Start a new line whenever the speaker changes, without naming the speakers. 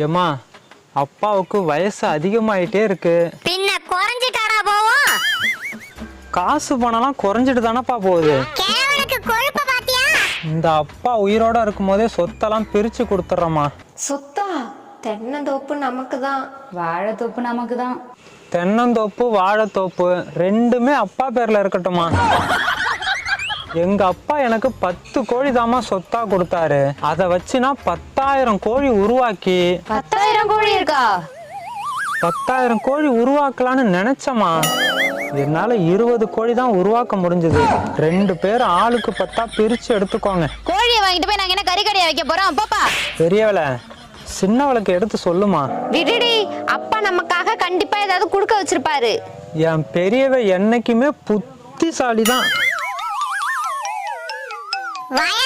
ஏம்மா அப்பாவுக்கு வயசு அதிகமாயிட்டே இருக்கு.
பின்ன குறைஞ்சிட்டாரா போவோம்?
காசு பணம்லாம் குறைஞ்சிட்டு தானப்பா போகுது.
கேவனுக்கு கொழுப்ப பாத்தியா?
இந்த அப்பா உயிரோட இருக்கும் போதே சொத்தெல்லாம் பிரிச்சு கொடுத்துட்றோமா.
சொத்தா? தென்னந்தோப்பு நமக்கு தான்,
வாழைத்தோப்பு நமக்கு தான்.
தென்னந்தோப்பு வாழைத்தோப்பு ரெண்டுமே அப்பா பேர்ல இருக்கட்டுமா. எங்க அப்பா எனக்கு 10 கோழி தாமா சொத்தா கொடுத்தாரு. அதை வச்சு நான் 10,000 கோழி உருவாக்கி
10,000 கோழி இருக்கா?
10,000 கோழி உருவாக்கலான்னு நினைச்சமா. என்னால 20 கோழி தான் உருவாக்க முடிஞ்சது. 2 பேர் ஆளுக்கு 10 பிரிச்சு எடுத்துக்கோங்க.
கோழியை வாங்கிட்டு போய் நாங்க என்ன கறி கடையா வைக்க போறோம்? பாப்பா
பெரியவளை சின்னவளுக்கு எடுத்து சொல்லுமா.
விடுடி, அப்பா நமக்காக கண்டிப்பா ஏதாவது குடுக்க வச்சிருப்பாரு.
என் பெரியவ என்னைக்குமே புத்திசாலி தான்.
வய